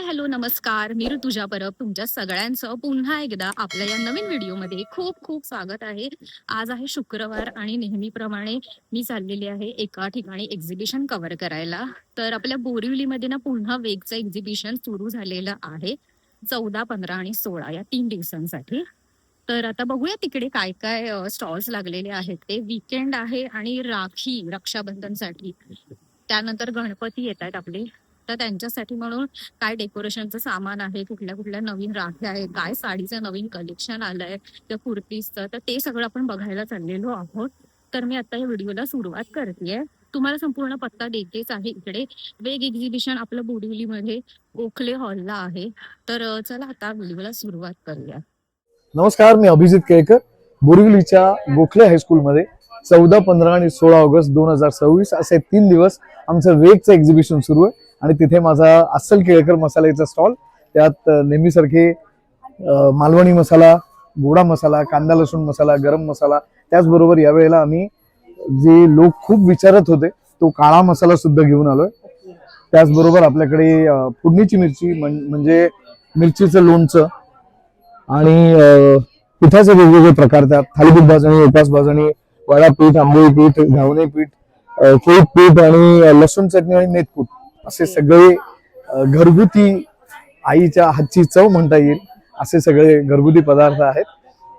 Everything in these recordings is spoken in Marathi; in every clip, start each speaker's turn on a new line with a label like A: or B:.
A: हाय, हॅलो, नमस्कार. मी ऋतुजा परब तुमच्या सगळ्यांचं पुन्हा एकदा आपल्या या नवीन व्हिडिओमध्ये खूप खूप स्वागत आहे. आज आहे शुक्रवार आणि नेहमीप्रमाणे मी चाललेली आहे एका ठिकाणी एक्झिबिशन कव्हर करायला. तर आपल्या बोरिवलीमध्ये ना पुन्हा वेगचं एक्झिबिशन सुरू झालेलं आहे. 14, 15 आणि 16 या 3 दिवसांसाठी. तर आता बघूया तिकडे काय काय स्टॉल्स लागलेले आहेत. ते वीकेंड आहे आणि रक्षाबंधनसाठी, त्यानंतर गणपती येत आहेत आपले. तर त्यांच्यासाठी म्हणून काय डेकोरेशनचं सामान आहे, कुठल्या कुठल्या नवीन राख्या आहेत, काय साडीचं नवीन कलेक्शन आलंय त्या कुर्तीजचं, तर ते सगळं आपण बघायला चाललेलो आहोत. तर मी आता या व्हिडिओला सुरुवात करतेय. तुम्हाला संपूर्ण पत्ता देतेच आहे. इकडे वेग एक्झिबिशन आपलं बोरिवलीमध्ये गोखले हॉलला आहे. तर चला आता व्हिडिओला सुरुवात करूया.
B: नमस्कार, मी अभिजित केळकर. बोरिवलीच्या गोखले हायस्कूलमध्ये 14, 15 आणि 16 ऑगस्ट 2026 असे 3 दिवस आमचं वेगचं एक्झिबिशन सुरू आहे. आणि तिथे माझा अस्सल केळकर मसाल्याचा स्टॉल, त्यात नेहमीसारखे मालवणी मसाला, गोडा मसाला, कांदा लसूण मसाला, गरम मसाला, त्याचबरोबर यावेळेला आम्ही जे लोक खूप विचारत होते तो काळा मसाला सुद्धा घेऊन आलोय. त्याचबरोबर आपल्याकडे फोडणीची मिरची म्हणजे मिरचीचं लोणचं आणि पिठाचे वेगवेगळे प्रकार, त्यात थालीपीठ भाजणी, उपास भाजणी, वडापीठ, आंबोळी पीठ, घावणे पीठ, केळी पीठ आणि लसूण चटणी आणि मेथकूट असे सगळे घरगुती आईच्या हातची चव म्हणता येईल असे सगळे घरगुती पदार्थ आहेत.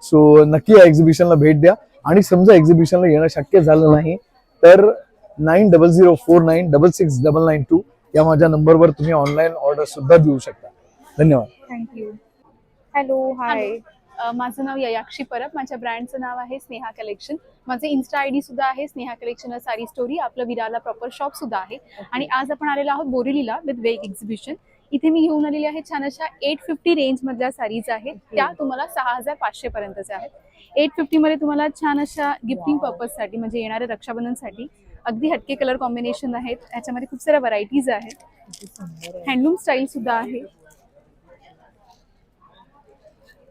B: सो नक्की या एक्झिबिशनला भेट द्या. आणि समजा एक्झिबिशनला येणं शक्य झालं नाही तर 9004966992 या माझ्या नंबरवर तुम्ही ऑनलाईन ऑर्डर सुद्धा देऊ शकता. धन्यवाद.
C: थँक्यू. हॅलो, हाय. माझं नाव ययाक्षी परब. माझ्या ब्रँडचं नाव आहे स्नेहा कलेक्शन. माझे इन्स्टा आयडी सुद्धा आहे स्नेहा कलेक्शन साडी स्टोरी. आपलं विराला प्रॉपर शॉप सुद्धा आहे. आणि आज आपण आलेलो आहोत बोरिवलीला विथ वेग एक्झिबिशन. इथे मी घेऊन आलेली आहे छान अशा 850 रेंज मधल्या साडीज आहेत. त्या तुम्हाला 6500 पर्यंतच्या आहेत. 850 मध्ये तुम्हाला छान अशा गिफ्टिंग पर्पजसाठी म्हणजे येणाऱ्या रक्षाबंधनसाठी अगदी हटके कलर कॉम्बिनेशन आहेत. याच्यामध्ये खूप साऱ्या व्हरायटीज आहेत. हँडलूम स्टाईल सुद्धा आहे.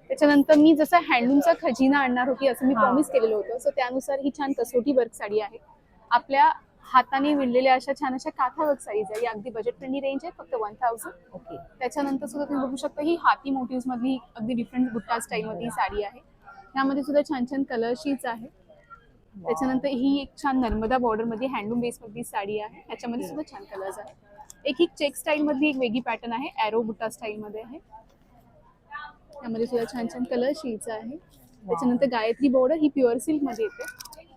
C: त्याच्यानंतर मी जसं हँडलूमचा खजिना आणणार होती असं मी प्रॉमिस केलेलं होतं, सो त्यानुसार ही छान कसोटी वर्क साडी आहे. आपल्या हाताने विणलेल्या अशा छान अशा काथा वर्क साडीज आहे. अगदी बजेट फ्रेंडली रेंज आहे, फक्त 1000. ओके. त्याच्यानंतर सुद्धा तुम्ही बघू शकता ही हाती मोटिव्स मधली अगदी डिफरंट बुट्टा स्टाईल मधली साडी आहे. त्यामध्ये सुद्धा छान छान कलर शीट्स आहे. त्याच्यानंतर ही एक छान नर्मदा बॉर्डर मध्ये हँडलूम बेस मधली साडी आहे. त्याच्यामध्ये सुद्धा छान कलर्स आहे. एक चेक स्टाईल मधली एक वेगळी पॅटर्न आहे, एरो बुट्टा स्टाईल मध्ये आहे. त्यामध्ये सुद्धा छान छान कलर शीट्स आहे. त्याच्यानंतर गायत्री बॉर्डर ही प्युअर सिल्क मध्ये येते.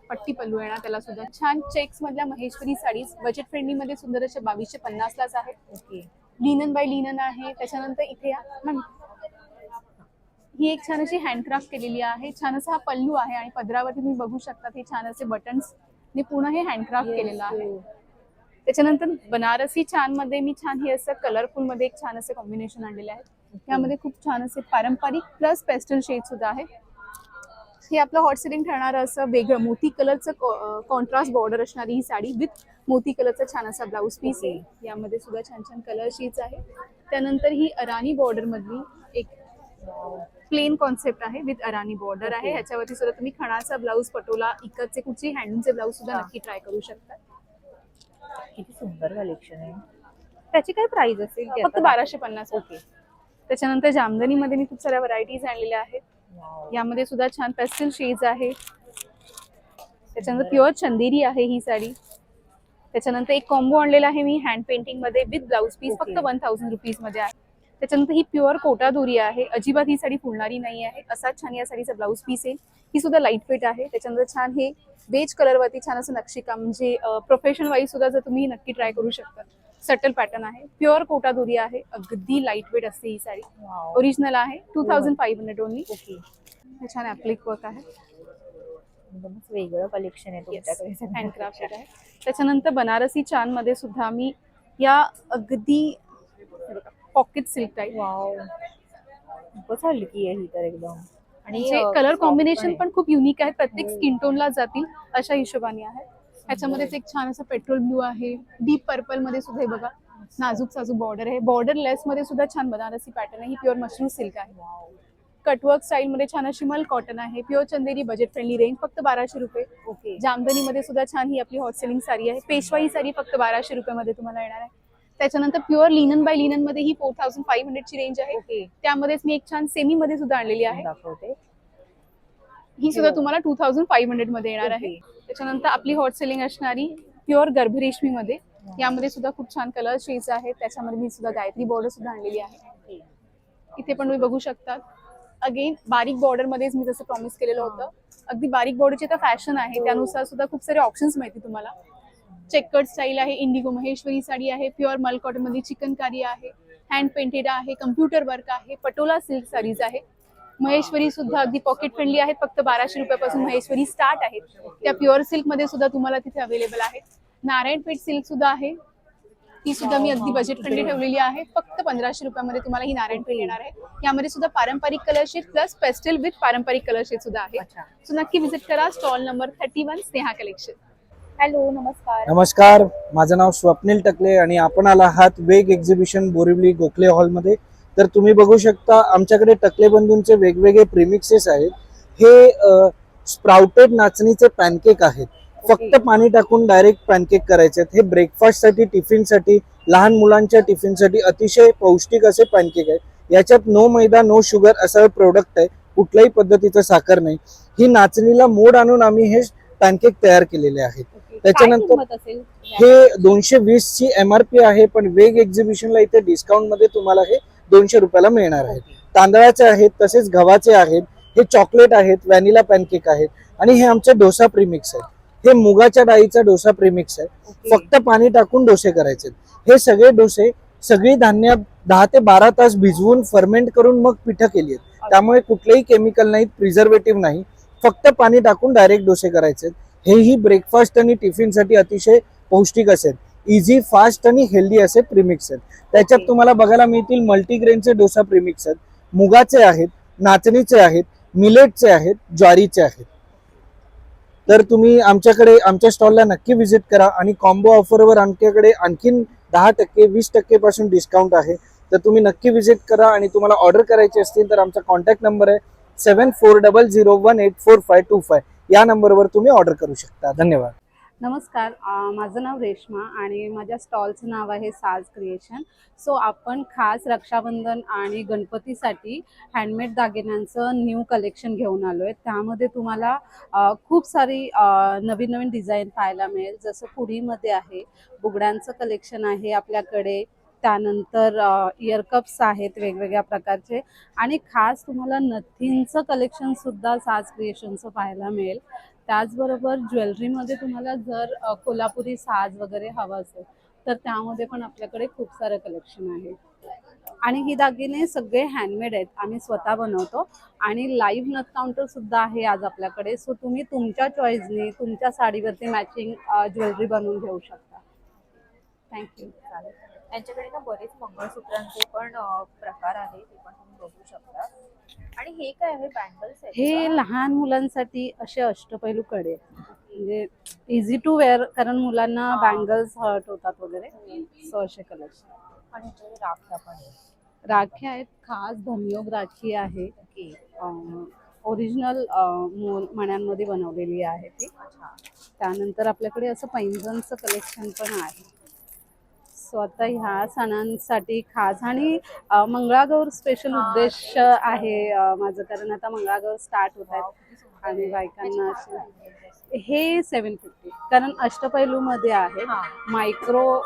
C: पट्टी पल्लू येणार त्याला सुद्धा. छान चेक्स मधल्या महेश्वरी साडीज बजेट फ्रेंडली मध्ये सुंदर अशा 2250 लाच आहे. ओके. लिनन बाय लिनन आहे. त्याच्यानंतर इथे ही एक छान अशी हँडक्राफ्ट केलेली आहे. छान असा हा पल्लू आहे आणि पदरावरती तुम्ही बघू शकता हे छान असे बटन्स ने पूर्ण हे हँडक्राफ्ट केलेलं आहे. त्याच्यानंतर बनारसी छान मध्ये मी छान हे असं कलरफुल मध्ये एक छान असे कॉम्बिनेशन आणलेले आहे. यामध्ये खूप छान असे पारंपरिक प्लस पेस्टल शेड सुद्धा आहे. हे आपलं हॉट सेलिंग ठरणारं असं वेगळं मोती कलरचं कॉन्ट्रास्ट बॉर्डर असणारी ही साडी विथ मोती कलरचा छान असा ब्लाऊज पीस आहे. यामध्ये सुद्धा छान छान कलर शीट्स आहे. त्यानंतर ही अराणी बॉर्डर मधली एक प्लेन कॉन्सेप्ट आहे विथ अराणी बॉर्डर आहे. ह्याच्यावरती सुद्धा तुम्ही खणाचा ब्लाऊज, पटोला, इकडचे कुठचे हँडलूमचे ब्लाऊज सुद्धा नक्की ट्राय करू शकता.
D: किती सुंदर कलेक्शन आहे. त्याची काय प्राइस असेल?
C: फक्त 1250. ओके. त्याच्यानंतर जामदनी मध्ये मी खूप साऱ्या व्हरायटीज आणलेल्या आहेत. यामध्ये सुद्धा छान पेस्टल शेड्स आहे. त्याच्यानंतर प्युअर चंदेरी आहे ही साडी. त्याच्यानंतर एक कॉम्बो आणलेला आहे मी हँड पेंटिंग मध्ये विथ ब्लाऊज पीस, फक्त 1000 रुपीज मध्ये आहे. त्याच्यानंतर ही प्युअर कोटा दोरी आहे. अजिबात ही साडी फुलणारी नाही आहे. असा छान या साडीचा ब्लाऊज पीस आहे. ही सुद्धा लाईट वेट आहे. त्याच्यानंतर छान हे बेज कलर वरती छान असं नक्षीकाम म्हणजे प्रोफेशनल वाईज सुद्धा जर तुम्ही नक्की ट्राय करू शकता. सटल पॅटर्न आहे. प्युअर कोटा दोरी आहे. अगदी लाईट वेट असते ही साडी. ओरिजिनल आहे. 2500 ओनली. ओके. छान ऍप्लिक वर्क आहे.
D: एकदमच वेगळं कलेक्शन आहे तुमच्याकडे.
C: हँडक्राफ्ट आहे. त्याच्यानंतर बनारसी छान मध्ये सुद्धा मी या अगदी पॉकेट सिल्क टाईप.
D: वाव, खूपच हलकी आहे ही तर एकदम. आणि
C: कलर कॉम्बिनेशन पण खूप युनिक आहे. प्रत्येक स्किन टोनला जातील अशा हिशोबाने आहे. ह्याच्यामध्येच एक छान असा पेट्रोल ब्लू आहे. डीप पर्पल मध्ये सुद्धा हे बघा नाजूक साजूक बॉर्डर आहे. बॉर्डर लेस मध्ये सुद्धा छान बनारसी पॅटर्न आहे. ही प्युअर मशरूम सिल्क आहे. कटवर्क स्टाईल मध्ये छान अशी मल कॉटन आहे. प्युअर चंदेरी बजेट फ्रेंडली रेंज फक्त 1200 रुपये. ओके. जामदनी मध्ये सुद्धा छान ही आपली हॉट सेलिंग साडी आहे. पेशवाई साडी फक्त 1200 रुपये मध्ये तुम्हाला येणार आहे. त्याच्यानंतर प्युअर लिनन बाय लिनन मध्ये ही 4500 ची रेंज आहे.
D: ओके,
C: त्यामध्येच मी एक छान सेमी मध्ये सुद्धा आणलेली आहे.
D: दाखवते.
C: ही सुद्धा तुम्हाला 2500 मध्ये येणार आहे.
D: ओके.
C: त्याच्यानंतर आपली हॉट सेलिंग असणारी प्युअर गर्भरेशमी मध्ये, यामध्ये सुद्धा खूप छान कलर शेड्स आहेत. त्याच्यामध्ये मी सुद्धा गायत्री बॉर्डर सुद्धा आणलेली आहे. इथे पण तुम्ही बघू शकता. अगेन बारीक बॉर्डर मध्येच मी जसं प्रॉमिस केलेलं होतं, अगदी बारीक बॉर्डरची तर फॅशन आहे, त्यानुसार सुद्धा खूप सारे ऑप्शन्स मिळतील तुम्हाला. चेकर्ड स्टाईल आहे, इंडिगो महेश्वरी साडी आहे, प्युअर मल कॉटन मध्ये चिकनकारी आहे, हँड पेंटेड आहे, कम्प्युटर वर्क आहे, पटोला सिल्क साडीज आहे. महेश्वरी सुद्धा अगदी पॉकेट फ्रेंडली आहेत. फक्त 1200 रुपयापासून महेश्वरी स्टार्ट आहेत. त्या प्युअर सिल्क मध्ये सुद्धा तुम्हाला तिथे अवेलेबल आहेत. नारायणपेठ सिल्क सुद्धा आहे, ती सुद्धा मी अगदी बजेट फ्रेंडली ठेवलेली आहे. फक्त 1500 रुपयामध्ये तुम्हाला ही नारायणपेठ येणार आहे. यामध्ये सुद्धा पारंपरिक colour shade plus pastel with पारंपरिक कलर शेड सुद्धा आहे.
D: अच्छा.
C: सो नक्की विजिट करा stall number 31 Sneha collection.
D: Hello, नमस्कार.
E: नमस्कार, माझं नाव स्वप्नील टकले आणि आपण आला आहात वेग एक्झिबिशन बोरिवली गोखले हॉलमध्ये. तर तुम्ही बघू शकता आमच्याकडे टकले बंधूंचे वेगवेगळे प्रीमिक्सेस आहेत. हे स्प्राउटेड नाचणीचे पॅनकेक आहेत. फक्त पाणी टाकून डायरेक्ट पॅनकेक करायचे आहेत. हे ब्रेकफास्टसाठी, टिफिनसाठी, लहान मुलांच्या टिफिनसाठी अतिशय पौष्टिक असे पॅनकेक आहे. याच्यात नो मैदा नो शुगर असं प्रोडक्ट आहे, कुठल्याही पद्धतीचं साखर नाही. ही नाचणीला मोड आणून आम्ही हे पॅनकेक तयार केलेले आहेत. त्याच्यानंतर हे 220 ची MRP आहे, पण वेग एक्झिबिशनला इथे डिस्काउंट मध्ये तुम्हाला हे 200 रुपयाला मिळणार आहे. तांदळाचे आहेत, तसेच गव्हाचे आहेत, हे चॉकलेट आहेत, व्हॅनिला पॅनकेक आहेत आणि हे आमचे डोसा प्रीमिक्स आहेत. हे मुगाच्या डाळीचा डोसा प्रीमिक्स आहे. फक्त पाणी टाकून डोसे करायचे. हे सगळे डोसे सगळी धान्य 10 ते 12 तास भिजवून फर्मेंट करून मग पिठं केली आहेत. त्यामुळे कुठलेही केमिकल नाहीत, प्रिझर्वेटिव्ह नाही. फक्त पाणी टाकून डायरेक्ट डोसे करायचे. हेही ब्रेकफास्ट आणि टिफिनसाठी अतिशय पौष्टिक असेल. इझी, फास्ट आणि हेल्दी असे प्रीमिक्स आहेत. त्याच्यात तुम्हाला बघायला मिळतील मल्टीग्रेनचे डोसा प्रीमिक्स आहेत, मुगाचे आहेत, नाचणीचे आहेत, मिलेटचे आहेत, ज्वारीचे आहेत. तर तुम्ही आमच्या स्टॉलला नक्की व्हिजिट करा आणि कॉम्बो ऑफरवर आमच्याकडे आणखीन 10%, 20% पासून डिस्काउंट आहे. तर तुम्ही नक्की व्हिजिट करा आणि तुम्हाला ऑर्डर करायची असतील तर आमचा कॉन्टॅक्ट नंबर आहे 7400184525. या नंबरवर तुम्ही ऑर्डर करू शकता. धन्यवाद.
F: नमस्कार, माझं नाव रेश्मा आणि माझ्या स्टॉलचं नाव आहे साज क्रिएशन. सो आपण खास रक्षाबंधन आणि गणपतीसाठी हँडमेड दागिन्यांचं न्यू कलेक्शन घेऊन आलो आहे. त्यामध्ये तुम्हाला खूप सारी नवीन नवीन डिझाईन पाहायला मिळेल. जसं पुडीमध्ये आहे, बुगड्यांचं कलेक्शन आहे आपल्याकडे, त्यानंतर इयरकप्स आहेत वेगवेगळ्या प्रकारचे आणि खास तुम्हाला नथींचं कलेक्शनसुद्धा साज क्रिएशनचं पाहायला मिळेल. त्याचबरोबर ज्वेलरीमध्ये तुम्हाला जर कोल्हापुरी साज वगैरे हवा असेल तर त्यामध्ये पण आपल्याकडे खूप सारं कलेक्शन आहे. आणि ही दागिने सगळे हँडमेड आहेत, आम्ही स्वतः बनवतो आणि लाईव्ह नथ काउंटर सुद्धा आहे आज आपल्याकडे. सो तुम्ही तुमच्या चॉईसने तुमच्या साडीवरती मॅचिंग ज्वेलरी बनवून घेऊ शकता. थँक्यू.
D: त्यांच्याकडे ना बरेच मंगळसूत्रांचे पण प्रकार आहे, ते पण तुम्ही बघू शकता. आणि हे काय आहे, बँगल्स आहेत
F: हे
D: का?
F: लहान मुलांसाठी असे अष्टपैलू कडे आहेत. म्हणजे इझी टू वेअर, कारण मुलांना बँगल्स हर्ट होतात वगैरे. सो असे कलेक्शन.
D: आणि ह्याच्याकडे राख्या पण आहेत.
F: राखी आहेत, खास धनयोग राखी आहे,
D: ओके.
F: ओरिजिनल मण्यांमध्ये बनवलेली आहे ती.
D: अच्छा.
F: त्यानंतर आपल्याकडे असं पैंजणचं कलेक्शन पण आहे. सो आता ह्या सणांसाठी खास आणि मंगळागौर स्पेशल उद्देश आहे माझं, कारण आता मंगळागौर स्टार्ट होत आहेत आणि बायकांना हे 750, कारण अष्टपैलूमध्ये आहे, मायक्रो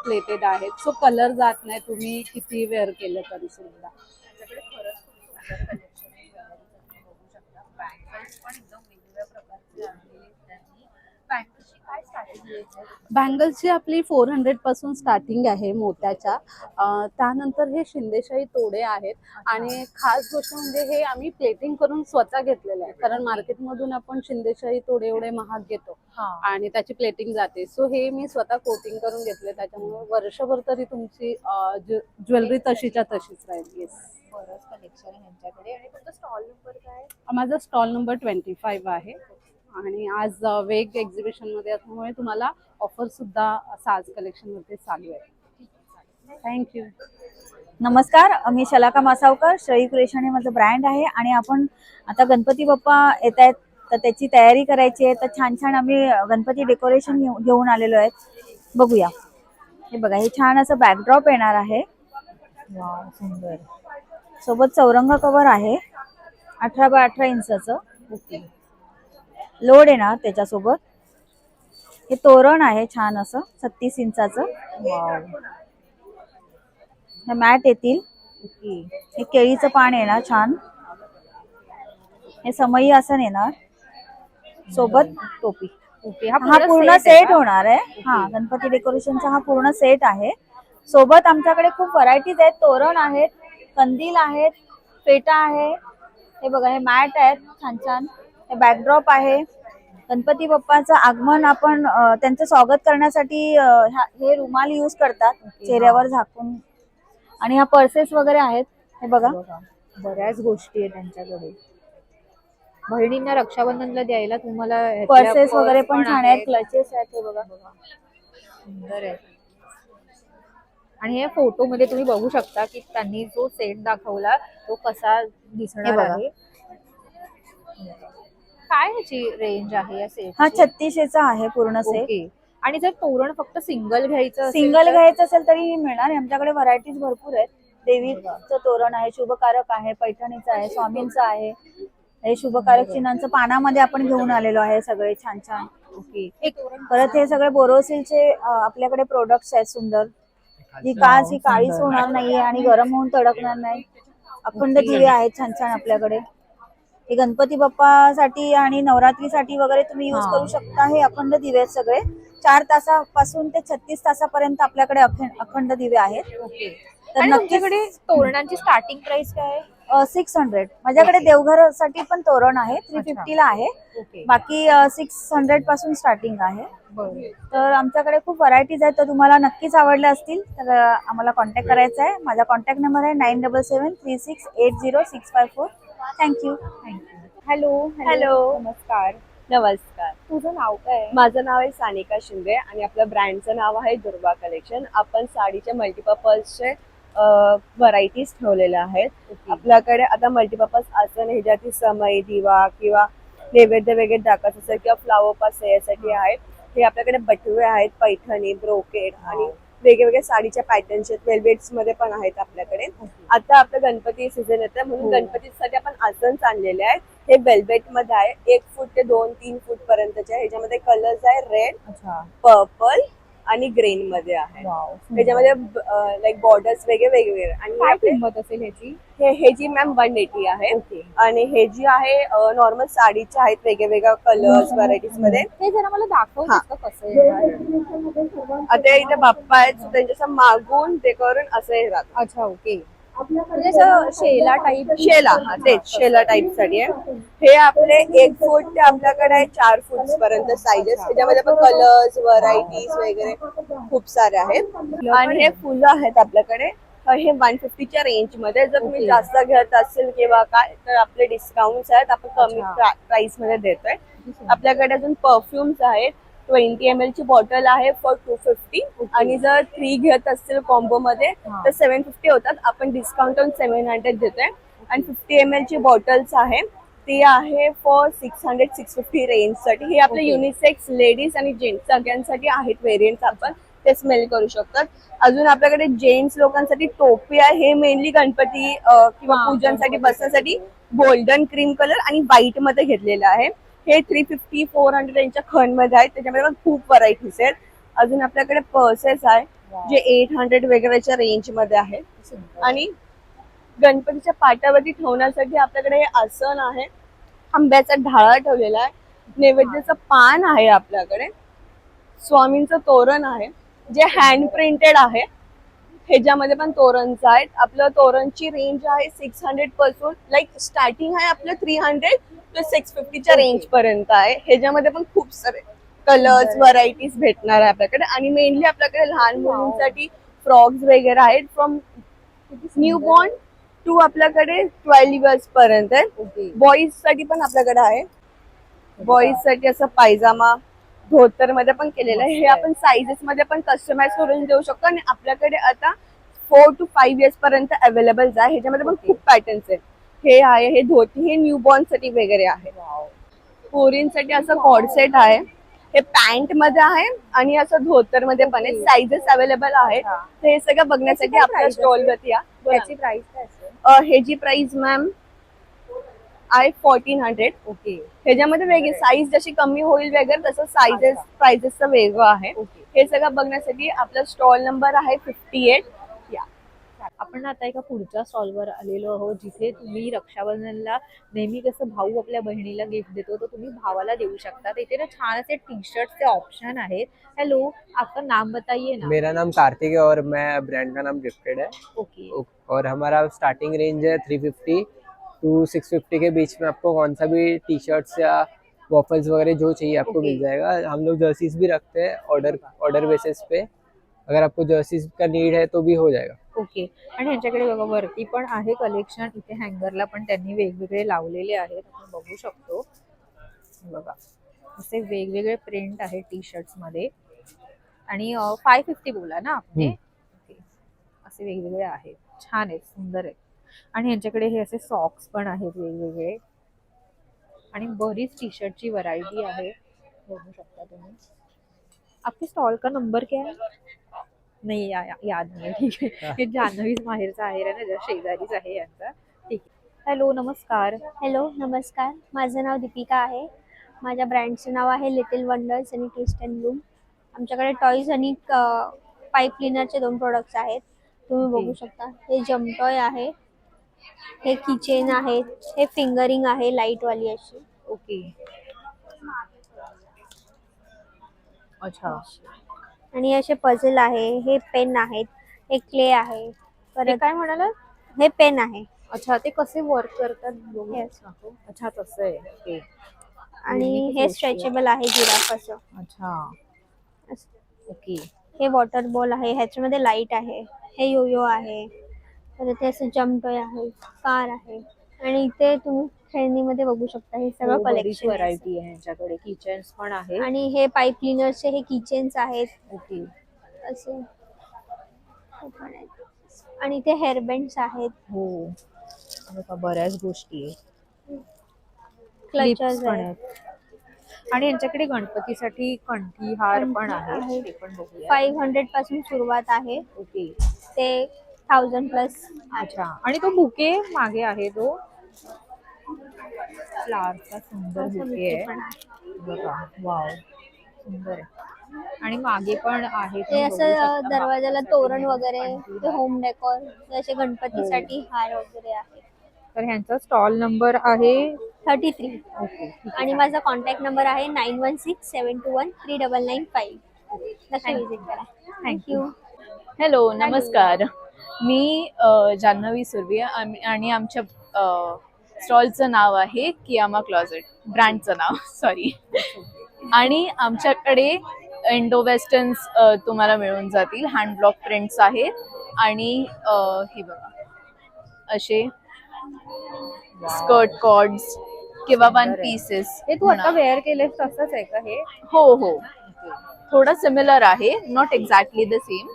F: प्लेटेड आहेत. सो कलर जात नाही, तुम्ही किती वेअर केलं तरी सुद्धा.
D: त्याच्याकडे खरंच खूप सुंदर कलेक्शन आहे. ज्वेलरीचं तुम्ही बघू शकता. बँगल्स पण एकदम वेगवेगळ्या प्रकारचे आणलेले आहेत त्यांनी. बँगल्सची काय स्ट्रॅटेजी आहे?
F: बँगल्सची आपली 400 पासून स्टार्टिंग आहे मोत्याच्या. त्यानंतर हे शिंदेशाही तोडे आहेत आणि खास गोष्ट म्हणजे हे आम्ही प्लेटिंग करून स्वतः घेतलेलं आहे, कारण मार्केटमधून आपण शिंदेशाही तोडे एवढे महाग घेतो आणि त्याची प्लेटिंग जाते. सो हे मी स्वतः कोटिंग करून घेतले, त्याच्यामुळे वर्षभर तरी तुमची ज्वेलरी तशीच्या तशीच राहील. येस,
D: बरंच कलेक्शन आहे ह्यांच्याकडे. आणि तुमचा स्टॉल नंबर काय?
F: माझा स्टॉल नंबर 25 आहे आणि आज वेग एक्झिबिशन मध्ये असल्यामुळे तुम्हाला ऑफर सुद्धा साज कलेक्शन मध्ये चालू आहे. थँक्यू.
G: नमस्कार, मी शलाका मासावकर. श्रेयी क्रिएशन हे माझं ब्रँड आहे आणि आपण आता गणपती बाप्पा येत आहेत तर त्याची तयारी करायची आहे. तर छान छान आम्ही गणपती डेकोरेशन घेऊन आलेलो आहेत. बघूया. हे बघा, हे छान असं बॅकड्रॉप येणार आहे.
A: सुंदर.
G: सोबत चौरंग कव्हर आहे 18x18 इंचाचं.
A: ओके.
G: लोड येणार त्याच्यासोबत. हे तोरण आहे छान असं 36 इंचाचं. हे मॅट येतील. हे केळीचं पान येणार छान. हे समई आसन येणार सोबत टोपी.
A: ओके.
G: हा
A: पूर्ण
G: पूर्ण
A: set आहे
G: सेट
A: का?
G: होणार आहे. हा, गणपती डेकोरेशनचा हा पूर्ण सेट आहे. सोबत आमच्याकडे खूप व्हरायटीज आहेत. तोरण आहेत, कंदील आहेत, फेटा आहे. हे बघा, हे मॅट आहेत छान छान. हे बॅकड्रॉप आहे. गणपती बाप्पाचं आगमन आपण त्यांचं स्वागत करण्यासाठी हे रुमाल यूज करतात चेहऱ्यावर झाकून. आणि ह्या पर्सेस वगैरे आहेत. हे बघा,
A: बऱ्याच गोष्टी आहेत त्यांच्याकडे. बहिणींना रक्षाबंधनला द्यायला तुम्हाला ह्यातल्या
G: पर्सेस वगैरे
A: पर्स
G: पण छान आहेत, क्लचेस आहेत. हे बघा,
A: सुंदर आहे. आणि या फोटो मध्ये तुम्ही बघू शकता की त्यांनी जो सेट दाखवला तो कसा दिसणार
G: बघा.
A: आहे. काय ह्याची रेंज आहे या सेट?
G: हा 3600 आहे पूर्ण सेट.
A: ओके. आणि जर तोरण फक्त सिंगल घ्यायचं असेल
G: सिंगल
A: तर?
G: घ्यायचं असेल तरी मिळणार. आमच्याकडे व्हरायटीज भरपूर आहेत. देवीचं तोरण आहे, शुभकारक आहे, पैठणीचं आहे, स्वामींचं आहे. हे शुभकारक चिन्हांचं पानामध्ये आपण घेऊन आलेलो आहे सगळे छान छान.
A: ओके.
G: परत हे सगळे बोरोसिलचे आपल्याकडे प्रोडक्ट्स आहेत सुंदर. ही काच ही काळीच होणार नाहीये आणि गरम होऊन तडकणार नाही. अखंड दिवे आहेत छान छान आपल्याकडे. हे गणपती बाप्पासाठी आणि नवरात्रीसाठी वगैरे तुम्ही यूज करू शकता. हे अखंड दिवे आहेत सगळे. 4 तासापासून ते 36 तासापर्यंत आपल्याकडे अखंड दिवे आहेत.
A: ओके.
G: तर
A: आणि
G: नक्कीच
A: तुमच्याकडे तोरणांची स्टार्टिंग प्राइस काय आहे?
G: 600. माझ्याकडे देवघरासाठी पण तोरण आहे 350 ला आहे.
A: ओके.
G: बाकी 600 पासून स्टार्टिंग आहे.
A: बरं.
G: तर आमच्याकडे खूप व्हरायटीज आहेत. तर तुम्हाला नक्कीच आवडल्या असतील तर आम्हाला कॉन्टॅक्ट करायचा आहे. माझा कॉन्टॅक्ट नंबर आहे 9773680654. थँक्यू.
H: हॅलो. नमस्कार. नमस्कार.
C: तुझं नाव काय आहे?
H: माझं नाव आहे सानिका शिंदे आणि आपलं ब्रँडचं नाव आहे दुर्वा कलेक्शन. आपण साडीचे मल्टीपर्पजचे व्हरायटीज ठेवलेल्या आहेत. आपल्याकडे आता मल्टीपर्पज आसन ह्याच्यातील समई, दिवा किंवा नैवेद्य वगैरे दाखवायचं असेल किंवा फ्लावर पास यासाठी आहेत. हे आपल्याकडे बटवे आहेत, पैठणी, ब्रोकेड आणि वेगवेगळ्या साडीच्या पॅटर्नचे वेल्वेट्स मध्ये पण आहेत आपल्याकडे. आता आपलं गणपती सीझन येतं म्हणून गणपतीसाठी आपण आसन आणलेले आहेत. हे वेल्वेट मध्ये आहे. 1 फूट ते 2-3 फूट पर्यंतचे. ह्याच्यामध्ये कलर्स आहे रेड, पर्पल आणि ग्रीन मध्ये आहे. ह्याच्यामध्ये लाईक बॉर्डर्स वेगवेगळे आणि
A: काय किंमत असेल ह्याची?
H: हे जी मॅम 180 आहे. आणि हे जी आहे नॉर्मल साडीच्या आहेत वेगवेगळ्या कलर्स व्हरायटीज मध्ये.
A: ते जरा मला दाखव कसं आहे.
H: आता इथे बाप्पा आहेत त्यांच्या मागून ते करून असं हे राहतं.
A: अच्छा. ओके. म्हणजे असं शेला टाईप.
H: शेला, हा तेच शेला टाईप साठी आहे. हे आपले 1 फूट ते आपल्याकडे आहे 4 फूट पर्यंत साईजेस. त्याच्यामध्ये पण कलर्स, व्हरायटीज वगैरे खूप सारे आहेत. आणि हे फुलं आहेत आपल्याकडे. हे 150च्या रेंज मध्ये. जर तुम्ही जास्त घेत असेल किंवा काय तर आपले डिस्काउंट आहेत. आपण कमी प्राइस मध्ये देतोय. आपल्याकडे अजून परफ्युम्स आहेत. 20 ml ची बॉटल आहे फॉर 250 आणि जर 3 घेत असतील कॉम्बो मध्ये तर 750 होतात. आपण डिस्काउंट 700 देतोय. आणि 50 ml ची बॉटल्स आहे ती आहे फॉर 600-650 रेंज साठी. हे आपले युनिसेक्स लेडीज आणि जेंट्स सगळ्यांसाठी आहेत व्हेरियंट्स. आपण ते स्मेल करू शकतात. अजून आपल्याकडे जेंट्स लोकांसाठी टोपी आहे. हे मेनली गणपती किंवा पूजनसाठी बसण्यासाठी गोल्डन क्रीम कलर आणि व्हाईट मध्ये घेतलेलं आहे. हे 350-400 यांच्या खण मध्ये आहेत. त्याच्यामध्ये पण खूप व्हरायटीज आहेत. अजून आपल्याकडे पर्सेस आहे जे 800 वगैरेच्या रेंज मध्ये आहेत. आणि गणपतीच्या पाटावरती ठेवण्यासाठी आपल्याकडे हे आसन आहे. आंब्याचा ढाळा ठेवलेला आहे. नैवेद्याचं पान आहे आपल्याकडे. स्वामींचं तोरण आहे जे हँड प्रिंटेड आहे. ह्याच्यामध्ये पण तोरणचं आहेत. आपलं तोरणची रेंज आहे 600 पासून लाईक स्टार्टिंग आहे आपलं 300 ते 650च्या रेंज पर्यंत आहे. ह्याच्यामध्ये पण खूप सारे कलर्स व्हरायटीज भेटणार आहे आपल्याकडे. आणि मेनली आपल्याकडे लहान मुलींसाठी फ्रॉक्स वगैरे आहेत फ्रॉम न्यू बॉर्न टू आपल्याकडे 12 इयर्स पर्यंत आहे. बॉईज साठी पण आपल्याकडे आहे. बॉईज साठी असं पायजामा धोतर मध्ये पण केलेलं आहे. हे आपण साईजेस मध्ये पण कस्टमाइज करून देऊ शकतो. आणि आपल्याकडे आता 4 to 5 इयर्स पर्यंत अवेलेबल आहे. ह्याच्यामध्ये पण खूप पॅटर्न्स आहेत. हे आहे हे धोती हे न्यूबॉर्न साठी वगैरे आहे. पोरींसाठी असं कॉर्ड सेट आहे. हे पॅन्ट मध्ये आहे आणि असं धोतर मध्ये पण आहे. साईजेस अवेलेबल आहेत. तर हे सगळं बघण्यासाठी आपल्या स्टॉल वरती या.
D: त्याची प्राइस काय असेल?
H: हे जी प्राइस मॅम आहे 1400.
D: ओके.
H: ह्याच्यामध्ये वेगळी साईज जशी कमी होईल वगैरे तसं साईजेस प्राइजेसचं वेगळं आहे.
D: ओके.
H: हे सगळं बघण्यासाठी आपला स्टॉल नंबर आहे 58. या.
D: आपण आता एका पुढच्या स्टॉलवर आलेलो आहोत जिथे तुम्ही रक्षाबंधनला नेहमी कसं भाऊ आपल्या बहिणीला गिफ्ट देतो तो तुम्ही भावाला देऊ शकता. इथे ना छान असे टी शर्टचे ऑप्शन आहेत. हॅलो, आपका नाम बताइए ना.
I: मेरा नाम कार्तिक है और मैं ब्रांड का नाम गिफ्टेड है
D: ओके.
I: और हमारा स्टार्टिंग रेंज है 350 टू 650 के बीच में. आपको कौन सा भी टी शर्ट्स या वॉफल्स वगैरह जो चाहिए आपको मिल जाएगा. हम लोग जर्सीज भी रखते हैं ऑर्डर बेसिस पे. अगर आपको जर्सीज का नीड है तो भी हो जाएगा.
D: ओके. आणि ह्यांच्याकडे बघा वरती पण आहे कलेक्शन. इथे हँगरला पण त्यांनी वेगवेगळे लावलेले आहेत. आपण बघू शकतो. बघा असे वेगवेगळे प्रिंट आहेत टी शर्ट्स मध्ये आणि 550 बोला ना आपने. ओके. असे वेगवेगळे आहेत. छान आहेत, सुंदर आहेत. आणि यांच्याकडे हे असे सॉक्स पण आहेत वेगवेगळे आणि बरीच टी शर्टची व्हरायटी आहे. बघू शकता तुम्ही. आपके स्टॉल का नंबर क्या है? नाही याद नाही. ठीक आहे. हे जान्हवीच माहेरचा आहे ना, जरा शेजारीच आहे यांचा. ठीक आहे. हॅलो, नमस्कार.
J: हॅलो, नमस्कार. माझं नाव दीपिका आहे. माझ्या ब्रँडचं नाव आहे लिटिल वंडर्स आणि ट्विस्ट अँड ब्लूम. आमच्याकडे टॉयज आणि पाईप क्लिनरचे 2 प्रोडक्ट्स आहेत. तुम्ही बघू शकता. हे जमटॉय आहे, हे किचेन आहेत, हे फिंगरिंग आहे लाईटवाली अशी.
D: ओके. अच्छा.
J: आणि असे पझल आहे, हे पेन आहेत, हे क्ले आहे.
D: हे
J: परत
D: काय म्हणाला?
J: हे पेन आहे
D: अच्छा, ते कसे वर्क करतात बघू
J: Yes.
D: दाखव. अच्छा, तसं आहे. ओके.
J: आणि
D: Unique
J: हे
D: गोष्टी आहे.
J: स्ट्रेचेबल आहे जिराफ असं.
D: अच्छा. ओके.
J: हे वॉटर बॉल आहे, ह्याच्यामध्ये लाईट आहे. हे योयो आहे. परत हे असं जम्पटॉय आहे, कार आहे. आणि इथे तुम्ही खेळणीमध्ये बघू शकता हे सगळं
D: हो, बरीच
J: कलेक्शन.
D: व्हरायटी आहे यांच्याकडे. किचन्स पण आहे.
J: आणि हे पाईप क्लिनरचे हे किचन्स आहेत
D: ओके.
J: असे. हे पण आहेत. आणि इथे हेअरबँड्स आहेत,
D: हो, बघा बऱ्याच गोष्टी आहेत.
J: क्लचर्स
D: पण
J: आहेत.
D: आहेत. आणि यांच्याकडे गणपतीसाठी कंठी हार पण आहे.
J: आहे.
D: ते पण बघूया.
J: 500 पासून सुरुवात आहे
D: ओके.
J: ते 1000 प्लस.
D: अच्छा. आणि तो बुके मागे आहे तो फ्लावरचा सुंदर बुके आहे. बघा, वाव, सुंदर आहे. आणि मागे पण आहे.
J: ते असं दरवाजाला तोरण वगैरे, ते होम डेकोर, असे गणपतीसाठी हार वगैरे आहे.
D: तर ह्यांचा स्टॉल नंबर आहे
J: 33.
D: ओके.
J: आणि माझा कॉन्टॅक्ट नंबर आहे 9167213995. नक्की विजिट करा. थँक्यू.
K: हॅलो, नमस्कार. मी जान्हवी सुर्वे आणि आमच्या स्टॉलचं नाव आहे कियामा क्लॉजेट, ब्रँडचं नाव सॉरी. आणि आमच्याकडे इंडो वेस्टर्न्स तुम्हाला मिळून जातील. हँड ब्लॉक प्रिंट्स आहेत आणि हे बघा असे स्कर्ट कॉर्ड्स किंवा वन पीसेस.
D: हे तू आता वेअर केलेस तसंच आहे का हे?
K: हो हो, थोडं सिमिलर आहे, नॉट एक्झॅक्टली द सेम.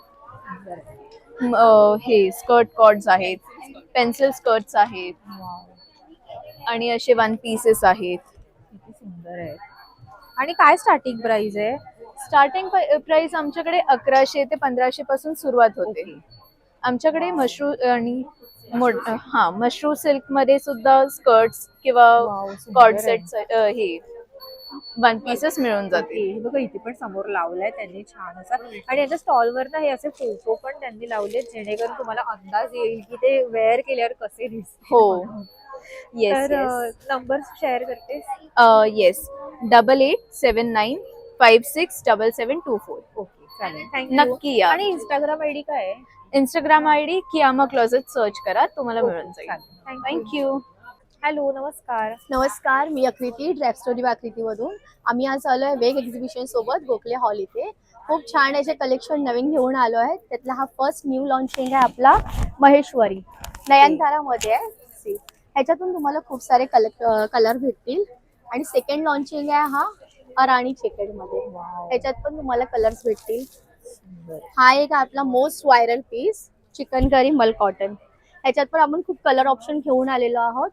K: हे स्कर्ट कॉर्ड्स आहेत, पेन्सिल स्कर्ट्स आहेत आणि असे वन पीसेस आहेत.
D: किती सुंदर आहे. आणि काय स्टार्टिंग प्राइस आहे?
K: स्टार्टिंग प्राइस आमच्याकडे 1100 ते 1500 पासून सुरुवात होते. आमच्याकडे मशरू आणि मशरू सिल्क मध्ये सुद्धा स्कर्ट्स किंवा कॉर्ड सेट्स हे वन पीसेस मिळून जाते.
D: हे बघा इथे पण समोर लावलाय त्यांनी छान असा. आणि याच्या स्टॉलवर ना हे असे फोटो पण त्यांनी लावले जेणेकरून तुम्हाला अंदाज येईल की ते वेअर केल्यावर कसे दिसतील.
K: हो, येस.
D: तर नंबर शेअर करतेस?
K: येस, 8879567724.
D: ओके, चालेल. थँक्यू.
K: नक्की या.
D: आणि इंस्टाग्राम आयडी काय आहे?
K: इंस्टाग्राम आयडी कियामा क्लॉजेट सर्च करा, तुम्हाला मिळून जाईल. थँक्यू.
D: हॅलो, नमस्कार.
H: नमस्कार, मी आकृती, ड्रॅप स्टोरी आकृतीमधून. आम्ही आज आलो आहे वेग एक्झिबिशन सोबत गोखले हॉल इथे. खूप छान असे कलेक्शन नवीन घेऊन आलो आहे. त्यातला हा फर्स्ट न्यू लॉन्चिंग आहे आपला महेश्वरी नयनतारामध्ये आहे. ह्याच्यातून तुम्हाला खूप सारे कलर भेटतील. आणि सेकंड लॉन्चिंग आहे हा अराणी चेकेडमध्ये. ह्याच्यात पण तुम्हाला कलर्स भेटतील. हा एक आपला मोस्ट व्हायरल पीस चिकनकरी मल कॉटन. ह्याच्यात पण आपण खूप कलर ऑप्शन घेऊन आलेलो आहोत.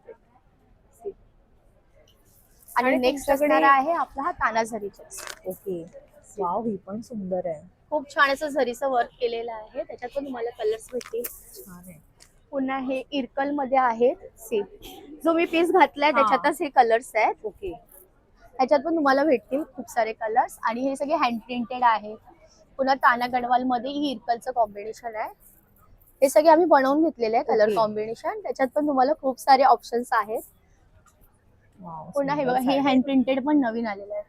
C: आणि नेक्स्ट
D: तुमच्याकडे-
C: असणार आहे आपला हा ताना झरीचा.
D: ओके. वाव, ही पण सुंदर आहे.
C: खूप छान असं झरीचं वर्क केलेलं आहे. त्याच्यात पण तुम्हाला कलर्स भेटतील.
D: छान आहे.
C: पुन्हा हे इरकल मध्ये आहेत सेम. जो मी पीस घातलाय
D: हा.
C: त्याच्यातच हे कलर्स आहेत.
D: ओके.
C: ह्याच्यात पण तुम्हाला भेटतील खूप सारे कलर्स आणि हे सगळे हँड प्रिंटेड आहेत. पुन्हा ताना गडवाल मध्ये ही इरकलचं कॉम्बिनेशन आहे. हे सगळे आम्ही बनवून घेतलेले आहे कलर
D: Okay.
C: कॉम्बिनेशन. त्याच्यात पण तुम्हाला खूप सारे ऑप्शन्स आहेत.
D: वाव,
C: पुन्हा हे
D: सुंदर
C: बघा हे
D: साडी.
C: हँड प्रिंटेड पण नवीन आलेलं आहे.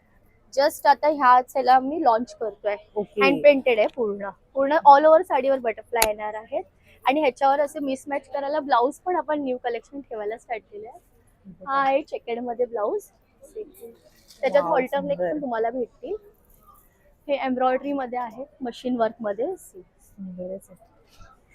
C: जस्ट आता ह्याच ह्याला मी लॉन्च करतोय.
D: ओके.
C: हँड प्रिंटेड आहे पूर्ण पूर्ण ऑल ओव्हर साडीवर बटरफ्लाय येणार आहेत आणि ह्याच्यावर असे मिसमॅच करायला ब्लाऊज पण आपण न्यू कलेक्शन ठेवायला स्टार्ट केले आहे. हा आहे चेकेड मध्ये ब्लाऊज. त्याच्यात
D: Wow,
C: ऑल्टरनेक
D: सुंदर.
C: पण तुम्हाला भेटतील. हे एम्ब्रॉयडरी मध्ये आहे मशीन वर्क मध्ये.
D: सुंदरच आहे.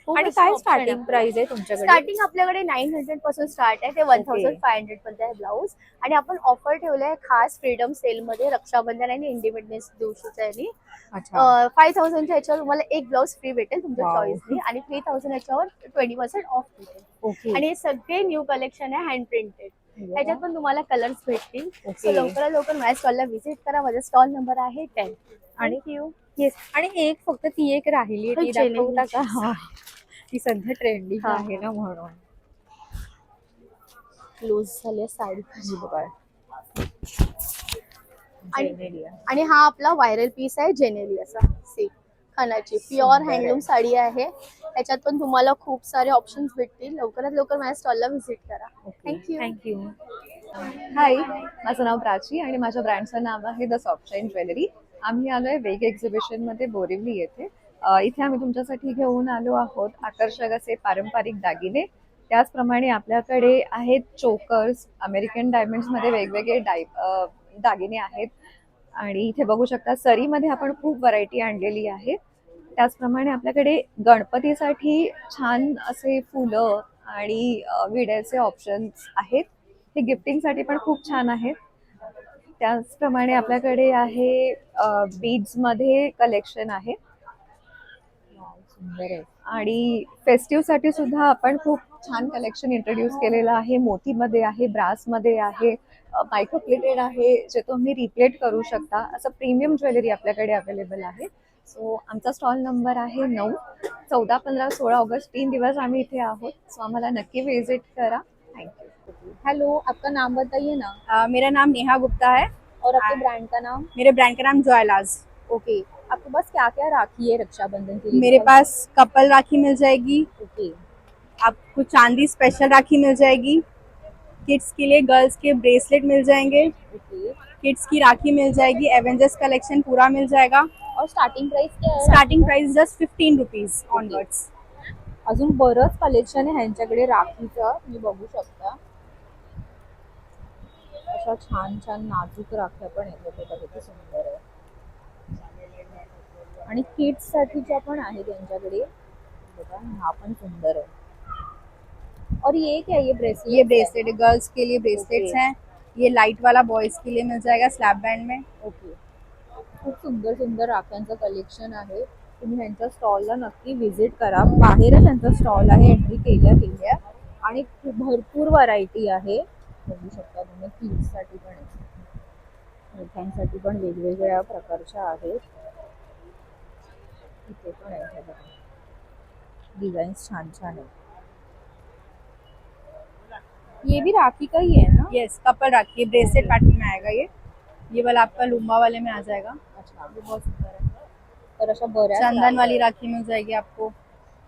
C: खूप
D: आणि
C: असे
D: काय
C: option
D: स्टार्टिंग
C: आहे.
D: प्राइस आहे तुमच्याकडे?
C: स्टार्टिंग आपल्याकडे 900 पासून स्टार्ट आहे ते 1500 पर्यंत आहे ब्लाऊज. आणि आपण ऑफर ठेवलंय खास फ्रीडम सेल मध्ये रक्षाबंधन आणि इंडिपेंडन्स दिवशीच्या ह्यानी.
D: अच्छा.
C: 5000च्या ह्याच्यावर तुम्हाला एक ब्लाऊज फ्री भेटेल तुमच्या
D: Wow.
C: चॉईसनी आणि 3000 ह्याच्यावर 20% ऑफ भेटेल.
D: ओके.
C: आणि हे सगळे न्यू कलेक्शन आहे हँड प्रिंटेड. ह्याच्यात पण तुम्हाला कलर्स भेटतील.
D: ओके.
C: सो लवकरात लवकर माझ्या स्टॉलला व्हिजिट करा. माझा स्टॉल नंबर आहे 10.
D: आणि
C: यू
D: येस, आणि एक फक्त ती एक राहिली ती
C: जेनेलिया.
D: दाखवता का? हा. ती सध्या ट्रेंडिंग
C: हा.
D: आहे ना म्हणून.
C: क्लोज झाली साडी.
D: ही बघा.
C: आणि-
D: जेनेलिया.
C: आणि हा आपला व्हायरल पीस आहे जेनेलियाचा सिल्क खणाची प्युअर
D: सुंदर आहे.
C: हँडलूम साडी आहे. त्याच्यात पण तुम्हाला खूप सारे ऑप्शन्स भेटतील. लवकरात लवकर माझ्या स्टॉलला व्हिजिट करा. थँक्यू.
D: थँक्यू.
L: हाय, माझं नाव प्राची आणि माझ्या ब्रँडचं नाव आहे द सॉफ्टशाईन ज्वेलरी. आम्ही आलोय वेग एक्झिबिशन मध्ये बोरिवली येथे. इथे आम्ही तुमच्यासाठी घेऊन आलो आहोत आकर्षक असे पारंपरिक दागिने. त्याचप्रमाणे आपल्याकडे आहेत चोकर्स, अमेरिकन डायमंड्स मध्ये वेगवेगळे दागिने आहेत. आणि इथे बघू शकता सरीमध्ये आपण खूप व्हरायटी आणलेली आहे. त्याचप्रमाणे आपल्याकडे गणपतीसाठी छान असे फुलं आणि विड्याचे ऑप्शन्स आहेत. हे गिफ्टिंगसाठी पण खूप छान आहेत. त्याचप्रमाणे आपल्याकडे आहे बीड्स मध्ये कलेक्शन आहे.
D: सुंदर आहे.
L: आणि फेस्टिव्ह साठी सुद्धा आपण खूप छान कलेक्शन इंट्रोड्यूस केलेलं आहे. मोतीमध्ये आहे, ब्रासमध्ये आहे, मायक्रो प्लेटेड आहे, जे तुम्ही रिप्लेट करू शकता. असं प्रीमियम ज्वेलरी आपल्याकडे अवेलेबल आहे. सो आमचा स्टॉल नंबर आहे 9, 14, 15, 16 ऑगस्ट 3 दिवस आम्ही इथे आहोत. सो आम्हाला नक्की विजिट करा. थँक्यू.
D: हेलो, आपका नाम बताइए ना.
C: मेरा नाम नेहा गुप्ता है
D: और आपके ब्रांड का नाम?
C: मेरे ब्रांड का नाम ज्वेलाज.
D: ओके. आपके पास क्या क्या राखी है रक्षाबंधन के लिए?
C: मेरे पास कपल राखी मिल जाएगी.
D: ओके.
C: आपको चांदी स्पेशल राखी मिल जाएगी. किड्स के लिए गर्ल्स के ब्रेसलेट मिल जाएंगे.
D: ओके.
C: किड्स की राखी मिल जाएगी. एवेंजर्स कलेक्शन पूरा मिल जाएगा.
D: और स्टार्टिंग प्राइस क्या है?
C: Starting price just 15 rupees onwards.
D: अजून बरंच कलेक्शन आहे ह्यांच्याकडे राखीचं, तुम्ही बघू शकता. अशा छान छान नाजूक राख्या पण आहेत. बघा किती सुंदर आहे. आणि किड्स साठीच्या पण आहेत त्यांच्याकडे. बघा हा पण सुंदर आहे. और ये क्या है? ये ब्रेसलेट?
C: ये ब्रेसलेट है, गर्ल्स के लिए ब्रेसलेट्स
D: Okay.
C: हैं. ये लाइट वाला बॉयज के लिए मिल जाएगा स्लैब बैंड में.
D: ओके. खूप सुंदर सुंदर राख्यांचं कलेक्शन आहे. तुम्ही ह्यांच्या स्टॉलला नक्की व्हिजिट करा. बाहेरच त्यांचा स्टॉल आहे, एंट्री केल्या आणि खूप भरपूर व्हरायटी आहे. बघू शकता तुम्ही. किड्ससाठी पण आहे, मोठ्यांसाठी पण वेगवेगळ्या प्रकारच्या आहेत. इथे पण आहे बघा, डिझाईन्स छान छान आहेत.
C: ये भी राखी का ही है ना? Yes, couple rakhi. Bracelet pattern में आएगा ये वाला आपका लुम्बा वाले में आ जाएगा.
D: अच्छा, ये बहुत सुंदर है. तर अशा बऱ्याच
C: चंदन
D: राख्या
C: वाली
D: आहेत.
C: राखी मिल जाएगी आपको.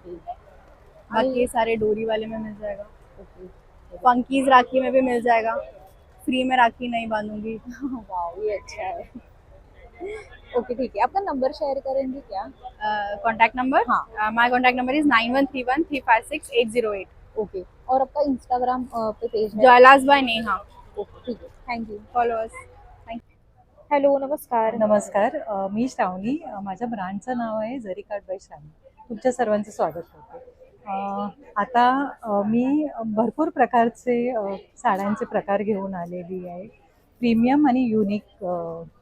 C: बाकी ये सारे डोरी वाले में मिल जाएगा.
D: ओके.
C: फंकीज राखी में भी मिल जाएगा. फ्री में राखी नहीं बांधूंगी.
D: वाव, ये अच्छा है. ओके, ठीक है. आपका नंबर शेयर करेंगे क्या?
C: Contact number.
D: हाँ.
C: माय कॉन्टैक्ट नंबर इज 9131356808.
D: ओके. और आपका इंस्टाग्राम पे पेज है?
C: ज्वेलाज बाय नेहा.
D: ओके, ठीक है. Thank you.
C: फॉलोअर्स.
D: हॅलो, नमस्कार.
M: नमस्कार. मी श्रावणी. माझ्या ब्रँडचं नाव आहे जरी कार्ड बाय श्रावणी. तुमच्या सर्वांचं स्वागत करते. आता मी भरपूर प्रकारचे साड्यांचे प्रकार घेऊन आलेली आहे. प्रीमियम आणि युनिक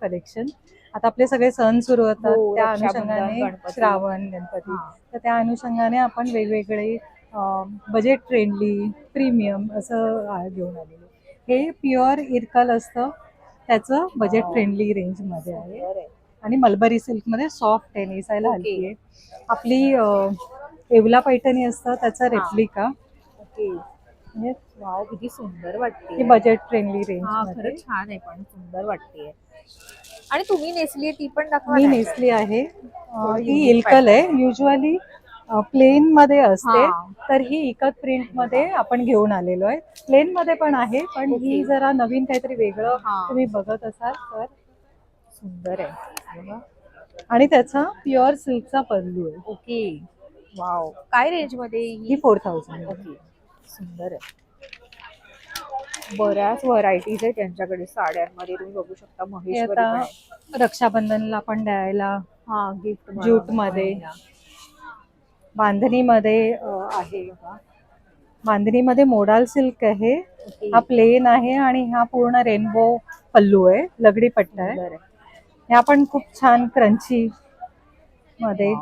M: कलेक्शन. आता आपले सगळे सण सुरू होतात,
D: हो,
M: त्या
D: रक्षाबंधन,
M: अनुषंगाने
D: गणपती.
M: श्रावण, गणपती,
D: हां.
M: तर त्या अनुषंगाने आपण वेगवेगळे बजेट फ्रेंडली प्रीमियम असं घेऊन आलेले. हे प्युअर इरकल असतं त्याचं बजेट फ्रेंडली रेंज मध्ये आहे आणि मलबरी सिल्क मध्ये सॉफ्ट आहे, नेसायला हलकी आहे. आपली येवला पैठणी असतं त्याचा रेप्लिका. म्हणजे
D: वाव, किती सुंदर वाटते.
M: ही बजेट फ्रेंडली रेंज
D: हा,
M: मध्ये.
D: खरंच छान आहे, पण सुंदर वाटते. आणि तुम्ही नेसली ती पण दाखवा
M: मी
D: ना.
M: नेसली आहे. ही
D: unique
M: इल्कल आहे. युजली प्लेन मध्ये असते,
D: हा.
M: तर ही इकत प्रिंट मध्ये आपण घेऊन आलेलो आहे. प्लेन मध्ये पण आहे, पण ही जरा नवीन काहीतरी वेगळं तुम्ही बघत असाल तर
D: सुंदर आहे बघा.
M: आणि त्याचा प्युअर सिल्कचा पल्लू आहे.
D: Okay, wow. काय रेंज मध्ये
M: ही 4000.
D: ओके, सुंदर आहे. बऱ्याच व्हरायटीज आहेत त्यांच्याकडे साड्यांमध्ये. तुम्ही बघू शकता
M: हे
D: महेश्वरी पण आहे.
M: आता रक्षाबंधनला पण द्यायला
D: हा, गिफ्ट
M: ज्यूट मध्ये, बांधणीमध्ये आहे. बांधणीमध्ये मोडाल सिल्क आहे. हा प्लेन आहे आणि हा पूर्ण रेनबो पल्लू आहे, लगडी पट्टा आहे. ह्या पण खूप छान क्रंची मध्ये.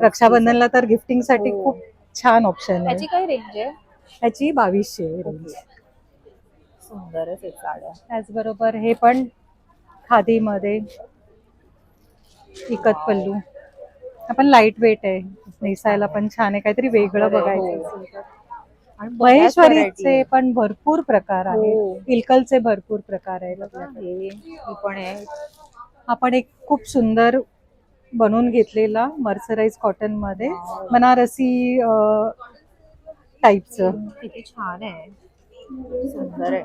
M: रक्षाबंधनला तर गिफ्टिंग साठी खूप छान ऑप्शन आहे.
D: त्याची काय रेंज आहे?
M: ह्याची 2200 रेंज.
D: सुंदरच आहे साड्या.
M: त्याचबरोबर हे पण खादीमध्ये इकत पल्लू. आपण लाईट वेट आहे, नेसायला पण छान आहे, काहीतरी वेगळं बघायचं असेल तर. महेश्वरीचे पण भरपूर प्रकार आहेत, इल्कलचे भरपूर प्रकार आहेत आपल्याकडे.
D: ही पण आहे.
M: आपण एक खूप सुंदर बनवून घेतलेला मर्सराइज कॉटन मध्ये बनारसी टाईपचं.
D: किती छान आहे, सुंदर आहे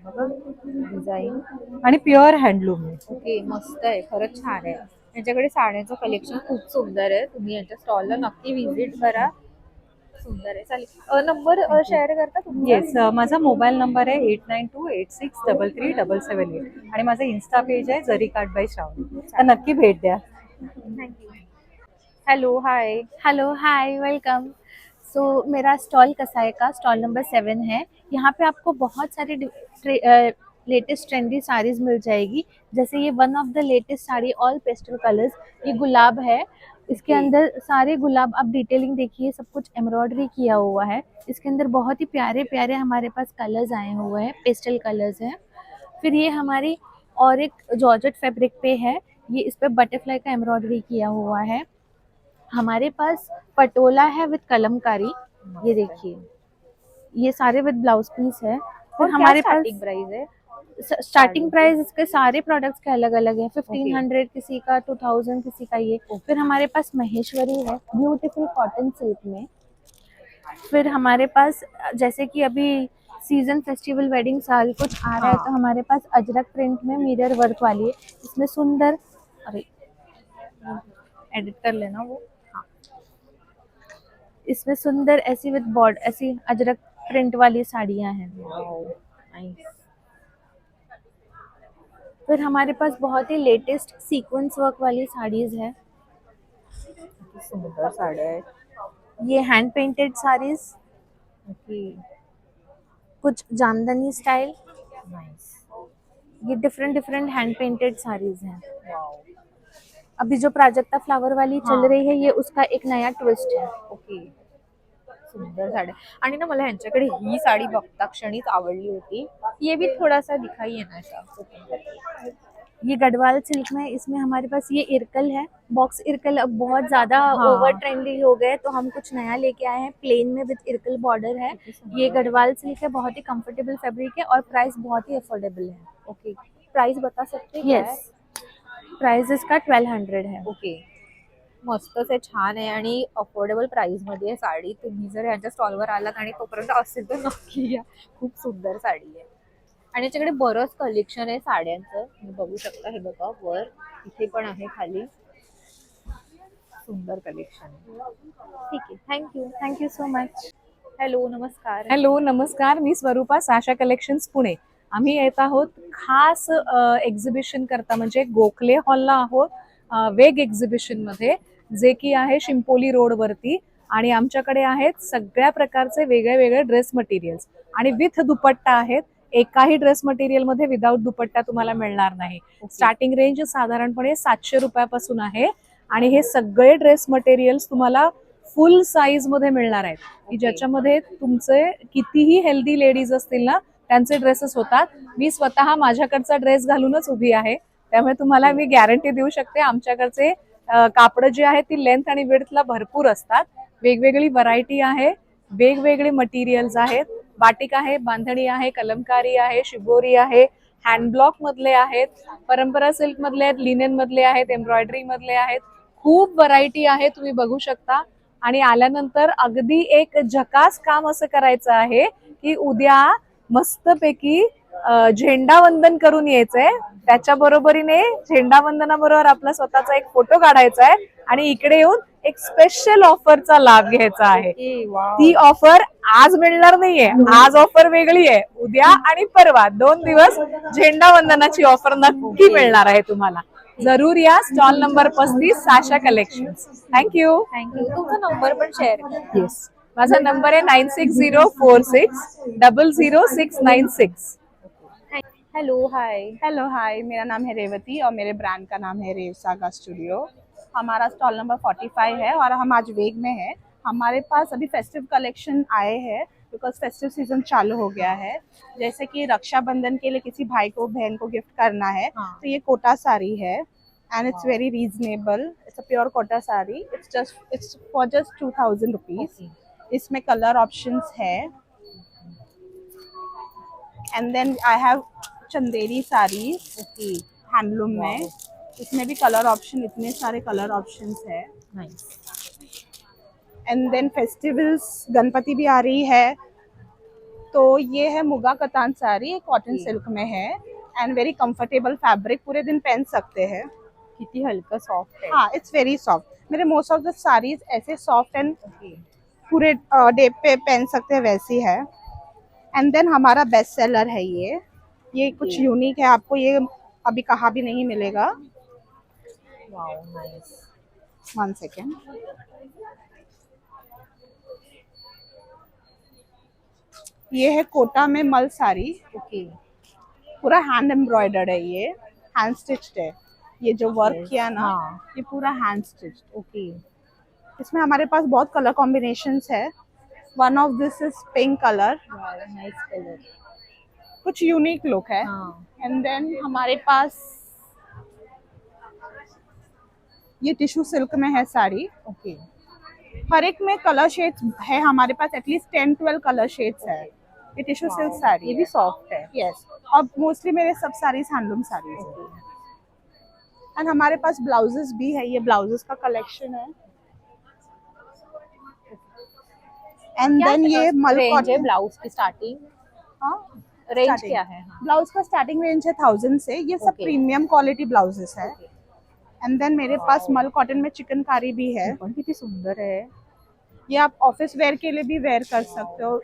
D: बघा डिझाईन.
M: आणि प्युअर हँडलूम आहे.
D: ओके, मस्त आहे, खरंच छान आहे. यांच्याकडे साड्यांचं कलेक्शन खूप सुंदर आहे. तुम्ही यांच्या स्टॉलला नक्की व्हिजिट करा. सुंदर आहे. चालेल, नंबर शेअर करता तुम्ही?
M: येस, माझा मोबाईल नंबर आहे 8928633778 आणि माझं इन्स्टा पेज आहे जरी कार्ड बाय श्रावणी. तर नक्की भेट द्या.
D: थँक्यू. हॅलो, हाय.
N: हेलो, हाय, वेलकम। सो मेरा स्टॉल कसाई का स्टॉल नंबर 7 है। यहाँ पे आपको बहुत सारी लेटेस्ट ट्रेंडी साड़ीज मिल जाएगी। जैसे ये one of the latest sari, all pastel colours. ये गुलाब है, इसके अंदर सारे गुलाब, आप डिटेलिंग देखिए, सब कुछ एम्ब्रॉयडरी किया हुआ है। इसके अंदर बहुत ही प्यारे प्यारे हमारे पास कलर्स आए हुए हैं, पेस्टल कलर्स हैं। फिर ये हमारी और एक जॉर्जेट फैब्रिक पे है, ये इस पे बटरफ्लाई का एम्ब्रॉयडरी किया हुआ है। हमारे पास पटोला है विद कलमकारी, ये देखिए, ये सारे विद ब्लाउज पीस है। फिर हमारे पास
D: स्टार्टिंग प्राइस है?
N: स्टार्टिंग प्राइस इसके सारे प्रोडक्ट्स के अलग अलग है। 1500 किसी का, 2000 किसी का ये। फिर हमारे पास महेश्वरी है, ब्यूटीफुल कॉटन सिल्क में। फिर हमारे पास जैसे कि अभी सीजन फेस्टिवल वेडिंग साल कुछ आ रहा है, तो हमारे पास अजरक प्रिंट में मिरर वर्क वाली है। इसमें सुंदर, अरे एडिट कर लेना वो, हाँ, इसमें सुंदर ऐसी विद बॉर्डर, ऐसी अजरक प्रिंट वाली साड़ियाँ हैं। नाइस। फिर हमारे पास बहुत ही लेटेस्ट सीक्वेंस वर्क वाली साड़ीज है।
D: सुंदर साड़ियाँ है।
N: ये हैंड पेंटेड साड़ीज, कुछ जामदनी स्टाइल।
D: नाइस।
N: ये different different hand painted saris हैं। अभी जो प्राजक्ता फ्लावर वाली चल रही है, ये उसका एक नया ट्विस्ट है।
D: ओके, सुंदर साड़ी। आणि ना मला ह्यांच्याकडे ही साडी बघता क्षणीच आवडली होती। ये भी थोड़ा सा दिखाइए ना ऐसा।
N: ये गढ़वाल सिल्क में, इसमें हमारे पास ये इरकल है, बॉक्स इरकल अब बहुत ज्यादा ओवर ट्रेंडी हो गए, तो हम कुछ नया लेके आए हैं, प्लेन में विद इरकल बॉर्डर है। ये गढ़वाल सिल्क है, बहुत ही कंफर्टेबल फैब्रिक है और प्राइस बहुत ही अफोर्डेबल है।
D: ओके, प्राइस बता सकते हैं?
N: यस, प्राइस इसका 1200 है।
D: ओके, मस्तच आहे, छान आहे आणि अफोर्डेबल प्राइस मध्ये आहे साडी। तुम्ही जर यांच्या स्टॉलवर आलात आणि तोपर्यंत असेल तर नक्की या, खूप सुंदर साडी आहे। आणि याच्याकडे बरंच कलेक्शन आहे साड्यांचं, तुम्ही बघू शकता। हे बघा वर, इथे पण आहे खाली, सुंदर कलेक्शन आहे। ठीक आहे, थँक्यू सो मच। हॅलो, नमस्कार।
O: हॅलो, नमस्कार, मी स्वरूपा, साशा कलेक्शन्स पुणे। आम्ही येत आहोत खास एक्झिबिशन करता, म्हणजे गोखले हॉलला आहोत, वेग एक्झिबिशन मध्ये, जे की आहे शिंपोली रोड वरती। आणि आमच्याकडे आहेत सगळ्या प्रकारचे वेगळे वेगळे ड्रेस मटेरियल्स आणि विथ दुपट्टा आहेत। एकाही ड्रेस मटेरियल मध्ये विदाउट दुपट्टा तुम्हाला मिळणार नाही। स्टार्टिंग रेंज साधारणपणे 700 रुपयापासून आहे आणि हे सगळे ड्रेस मटेरियल्स तुम्हाला फुल साईज मध्ये मिळणार आहेत, की ज्याच्यामध्ये तुमचे कितीही हेल्दी लेडीज असतील ना, त्यांचे ड्रेसेस होतात. मी स्वतः माझ्याकडचा ड्रेस घालूनच उभी आहे, त्यामुळे तुम्हाला मी गॅरंटी देऊ शकते आमच्याकडचे कापड जे आहे ती लेंथ आणि विड्थला भरपूर असतात. वेगवेगळी व्हरायटी आहे, वेगवेगळे मटेरियल्स आहेत. बाटिक आहे, बांधणी आहे, कलमकारी आहे, शिबोरी आहे, हँडब्लॉक मधले आहेत, परंपरा सिल्क मधले आहेत, लिनेन मधले आहेत, एम्ब्रॉयडरी मधले आहेत. खूप व्हरायटी आहे, तुम्ही बघू शकता. आणि आल्यानंतर अगदी एक झकास काम असं करायचं आहे की उद्या मस्तपैकी झेंडावंदन करून यायचंय. त्याच्या बरोबरीने झेंडावंदनाबरोबर आपला स्वतःचा एक फोटो काढायचा आहे आणि इकडे येऊन एक स्पेशल ऑफरचा लाभ घ्यायचा आहे. ती ऑफर आज मिळणार नाहीये, आज ऑफर वेगळी आहे. उद्या आणि परवा 2 दिवस झेंडावंदनाची ऑफर नक्की मिळणार आहे तुम्हाला. जरूर या. Stall number 35 Sasha collections. Thank you.
G: तुमचा नंबर पण शेअर करा.
O: येस, माझा नंबर है 9604600696.
F: हेलो हाय, मेरा नाम है रेवती और मेरे ब्रांड का नाम है रेव सागा स्टूडियो। हमारा स्टॉल नंबर 45 है और हम आज वेग में है। हमारे पास अभी फेस्टिव कलेक्शन आए हैं बिकॉज फेस्टिव सीजन चालू हो गया है। जैसे कि रक्षाबंधन के लिए किसी भाई को बहन को गिफ्ट करना है तो ये कोटा साड़ी है and it's very reasonable. It's a pure Kota sari. It's for just 2000 rupees. इसमें कलर ऑप्शंस है and then I have Chanderi saris handloom में। इसमें भी कलर ऑप्शन, इतने सारे कलर ऑप्शंस है। एंड देन फेस्टिवल्स, गणपति भी आ रही है तो ये है मुगा कतान साड़ी, कॉटन सिल्क में है एंड वेरी कंफर्टेबल फैब्रिक, पूरे दिन पहन सकते हैं।
D: किती हल्का सॉफ्ट है।
F: हाँ, इट्स वेरी सॉफ्ट। मेरे मोस्ट ऑफ द साड़ीज ऐसे सॉफ्ट एंड पूरे डे पे पहन सकते हैं वैसी है। एंड देन हमारा बेस्ट सेलर है ये कुछ यूनिक है, आपको ये अभी कहाँ भी नहीं मिलेगा।
D: Wow, nice.
F: 1 सेकेंड। ये है कोटा में मल साड़ी। पूरा हैंड एम्ब्रॉयडर्ड है, ये हैंड स्टिच्ड है। ये जो वर्क किया ना, ये पूरा हैंड स्टिच्ड। इसमें हमारे पास बहुत कलर कॉम्बिनेशंस है। One of this is pink colour.
D: Nice colour.
F: कुछ यूनिक लुक है। एंड देन हमारे पास ये टिश्यू सिल्क में है साड़ी। हर एक में कलर शेड्स है हमारे पास, एटलीस्ट 10-12 कलर शेड्स है। ये टिश्यू सिल्क साड़ी,
D: ये भी सॉफ्ट है।
F: यस, और मोस्टली मेरे सब साड़ीज हैंडलूम साड़ीज है। एंड हमारे पास ब्लाउजेस भी है, ये ब्लाउजेस का कलेक्शन है। एंड देन ये मल कॉटन
D: ब्लाउज की स्टार्टिंग।
F: हाँ,
D: रेंज क्या है?
F: ब्लाउज का स्टार्टिंग रेंज है 1000 से। ये सब प्रीमियम क्वालिटी ब्लाउजेस है। एंड देन मेरे पास मल कॉटन में चिकनकारी भी है।
D: कितनी सुंदर है।
F: ये आप ऑफिस वेयर के लिए भी वेयर कर सकते हो।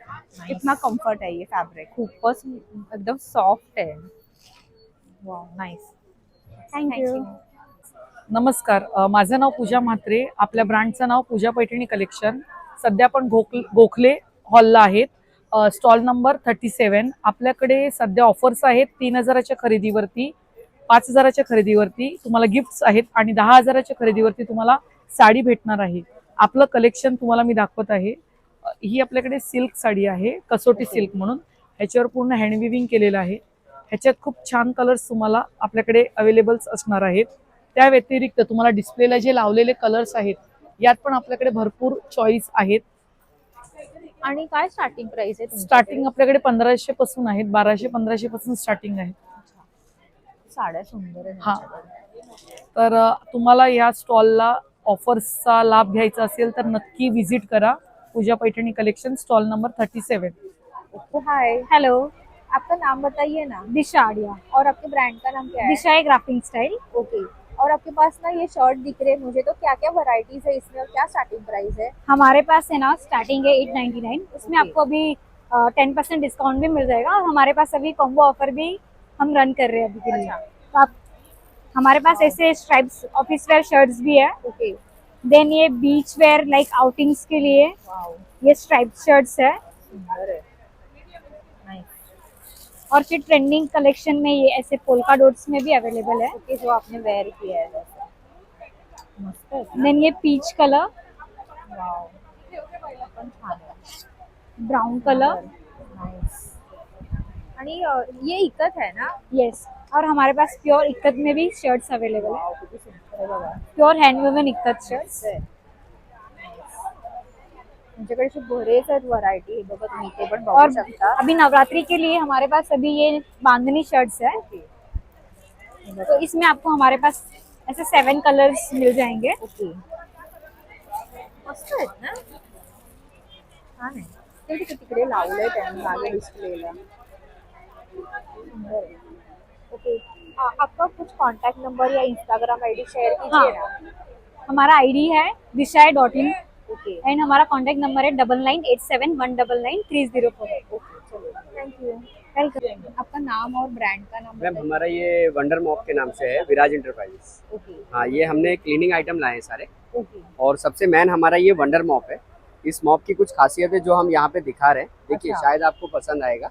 F: इतना कंफर्ट है ये फैब्रिक।
D: खूपच एकदम सॉफ्ट है। Wow, nice.
F: Thank you.
P: नमस्कार, माझं नाव पूजा म्हात्रे. आपल्या ब्रँडचं नाव पूजा पैठणी कलेक्शन. सध्या आपण गोखले हॉलला आहेत. Stall number 37. आपल्याकडे सध्या ऑफर्स आहेत. 3000च्या खरेदीवरती, 5000च्या खरेदीवरती तुम्हाला गिफ्ट्स आहेत आणि 10,000च्या खरेदीवरती तुम्हाला साडी भेटणार आहे. आपलं कलेक्शन तुम्हाला मी दाखवत आहे. ही आपल्याकडे सिल्क साडी आहे, कसोटी सिल्क म्हणून. ह्याच्यावर पूर्ण हँडविविंग केलेलं आहे. ह्याच्यात खूप छान कलर्स तुम्हाला आपल्याकडे अवेलेबल्स असणार आहेत. त्या व्यतिरिक्त तुम्हाला डिस्प्लेला जे लावलेले कलर्स आहेत यात पण आपल्याकडे भरपूर चॉईस आहेत.
D: आणि काय स्टार्टिंग प्राइस आहे?
P: स्टार्टिंग आपल्याकडे 1500 पासून आहेत, 1200-1500 पासून स्टार्टिंग आहे.
D: साड्या सुंदर आहे.
P: हा, तर तुम्हाला या स्टॉलला ऑफर्सचा लाभ घ्यायचा असेल तर नक्की विजिट करा. पूजा पैठणी कलेक्शन, स्टॉल नंबर 37.
N: हाय, हेलो, आपका नाम बताइए ना। दिशा आडिया। और आपके ब्रांड का नाम क्या है? दिशा ग्राफिंग स्टाइल। ओके। और आपके पास ना ये शर्ट दिख रहे हैं मुझे, तो क्या क्या वैरायटीज है इसमें और क्या स्टार्टिंग प्राइस है? हमारे पास है ना स्टार्टिंग है 899। उसमें आपको अभी 10% डिस्काउंट भी मिल जाएगा और हमारे पास अभी कॉम्बो ऑफर भी हम रन कर रहे हैं अभी के लिए। तो आप हमारे पास ऐसे स्ट्राइप्स ऑफिस वेयर शर्ट्स भी है। ओके। देन ये बीच वेयर लाइक आउटिंग्स के लिए ये स्ट्राइप शर्ट्स है। और फिर ट्रेंडिंग कलेक्शन में ये ऐसे पोल्का डॉट्स में भी अवेलेबल है। ओके, जो आपने वेयर किया है वैसे। देन ये पीच कलर, ब्राउन कलर,
D: आणि ये इकत है ना?
J: यस, और हमारे पास प्योर इक्कत में भी शर्ट्स अवेलेबल है,
D: किती सुंदर आहे बघा.
J: Pure handwoven ikat shirts.
D: आमच्याकडे अशी बरेच आहेत व्हरायटी, बघा तुम्ही इथे पण बघू
J: और
D: शकता.
J: अभी नवरात्रि के लिए हमारे पास अभी ये बांधनी शर्ट्स है, तो इसमें आपको हमारे पास ऐसे 7 कलर्स मिल जाएंगे.
D: ओके, मस्त आहेत ना, छान आहे. ते तिकडे लावलंय त्यांनी मागे डिस्प्लेला. सुंदर आहे.
J: ओके, आपका कुछ कांटेक्ट नंबर या इंस्टाग्राम आईडी शेयर कीजिए
D: हाँ.
J: ना. हमारा आईडी है दिशाए.in
D: ओके,
J: एंड हमारा कांटेक्ट नंबर है 9987199304.
D: Thank you.
J: वेलकम.
D: आपका नाम और ब्रांड का नाम
Q: मैम
D: बताइए.
Q: हमारा ये वंडर मॉप के नाम से है, विराज इंटरप्राइजेस.
D: ओके,
Q: हाँ, ये हमने क्लीनिंग आइटम लाए हैं सारे,
D: ओके.
Q: और सबसे मेन हमारा ये वंडर मॉप है. इस मॉप की कुछ खासियतें जो हम यहाँ पे दिखा रहे हैं, देखिए
D: अच्छा.
Q: शायद आपको पसंद आएगा.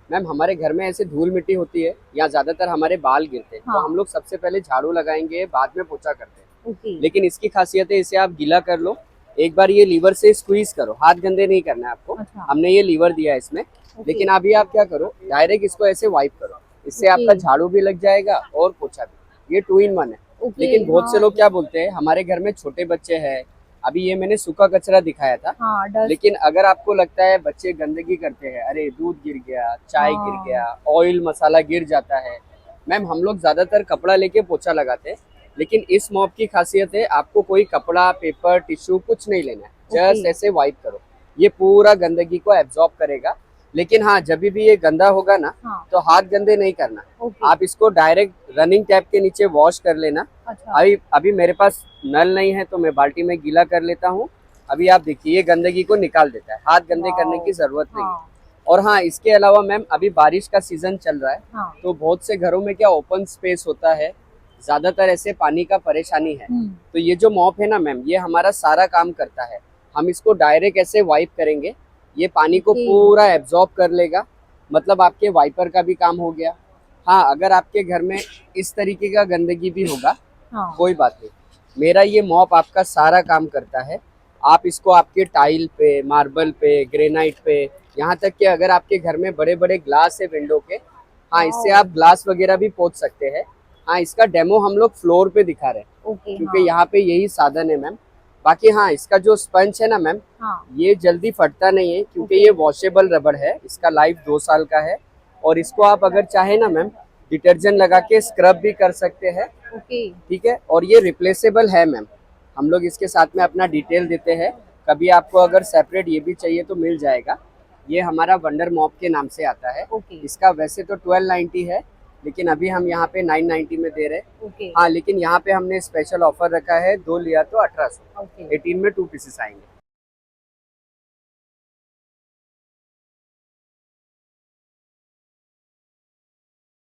Q: मैम हमारे घर में ऐसे धूल मिट्टी होती है या ज्यादातर हमारे बाल गिरते हैं, तो
D: हाँ.
Q: हम लोग सबसे पहले झाड़ू लगाएंगे, बाद में पोछा करते हैं.
D: ओके,
Q: लेकिन इसकी खासियत है, इसे आप गीला कर लो, एक बार ये लीवर से स्क्वीज करो, हाथ गंदे नहीं करना है आपको.
D: अच्छा.
Q: हमने ये लीवर दिया है इसमें. लेकिन अभी आप क्या करो, डायरेक्ट इसको ऐसे वाइप करो, इससे
D: ओके.
Q: आपका झाड़ू भी लग जाएगा और पोछा भी. ये 2 in 1 है.
D: ओके,
Q: लेकिन बहुत से
D: हाँ.
Q: लोग क्या बोलते हैं, हमारे घर में छोटे बच्चे हैं. अभी ये मैंने सूखा कचरा दिखाया था,
D: हाँ, डस्ट.
Q: लेकिन अगर आपको लगता है बच्चे गंदगी करते हैं, अरे दूध गिर गया, चाय
D: हाँ.
Q: गिर गया, ऑयल मसाला गिर जाता है, मैम हम लोग ज्यादातर कपड़ा लेके पोछा लगाते हैं. लेकिन इस मॉप की खासियत है, आपको कोई कपड़ा, पेपर, टिश्यू कुछ नहीं लेना है, जस्ट
D: ओके.
Q: ऐसे वाइप करो, ये पूरा गंदगी को एब्जॉर्ब करेगा. लेकिन हाँ, जब भी ये गंदा होगा ना,
D: हाँ.
Q: तो हाथ गंदे नहीं करना.
D: ओके.
Q: आप इसको डायरेक्ट रनिंग टैप के नीचे वॉश कर लेना.
D: अच्छा.
Q: अभी मेरे पास नल नहीं है, तो मैं बाल्टी में गीला कर लेता हूँ. अभी आप देखिए, ये गंदगी को निकाल देता है, हाथ गंदे करने की जरूरत नहीं है.
D: हाँ.
Q: और हाँ, इसके अलावा मैम अभी बारिश का सीजन चल रहा है,
D: हाँ.
Q: तो बहुत से घरों में क्या ओपन स्पेस होता है, ज्यादातर ऐसे पानी का परेशानी है. तो ये जो मॉप है ना मैम, ये हमारा सारा काम करता है. हम इसको डायरेक्ट ऐसे वाइप करेंगे, ये पानी को
D: ओके.
Q: पूरा एब्जॉर्ब कर लेगा, मतलब आपके वाइपर का भी काम हो गया. हाँ, अगर आपके घर में इस तरीके का गंदगी भी होगा,
D: हाँ.
Q: कोई बात नहीं, मेरा ये मॉप आपका सारा काम करता है. आप इसको आपके टाइल पे, मार्बल पे, ग्रेनाइट पे, यहाँ तक कि अगर आपके घर में बड़े बड़े ग्लास है विंडो के, हाँ, इससे आप ग्लास वगैरह भी पोंछ सकते हैं. हाँ, इसका डेमो हम लोग फ्लोर पे दिखा रहे हैं,
D: ओके,
Q: क्योंकि
D: हाँ.
Q: यहाँ पे यही साधन है मैम. बाकी हाँ, इसका जो स्पंज है ना मैम,
D: हाँ.
Q: ये जल्दी फटता नहीं है, क्योंकि ये वॉशेबल रबड़ है. इसका लाइफ 2 साल का है, और इसको आप अगर चाहे ना मैम, डिटर्जेंट लगा के स्क्रब भी कर सकते हैं.
D: ओके,
Q: ठीक है, और ये रिप्लेसेबल है मैम. हम लोग इसके साथ में अपना डिटेल देते हैं, कभी आपको अगर सेपरेट ये भी चाहिए तो मिल जाएगा. ये हमारा वंडर मॉप के नाम से आता है.
D: ओके.
Q: इसका वैसे तो 1290 है, लेकिन अभी हम यहाँ पे 990 में दे रहे हैं.
D: ओके.
Q: हाँ, लेकिन यहाँ पे हमने स्पेशल ऑफर रखा है, 2 लिया तो 1800.
D: ओके.
Q: 18 में 2 पीसेस आएंगे.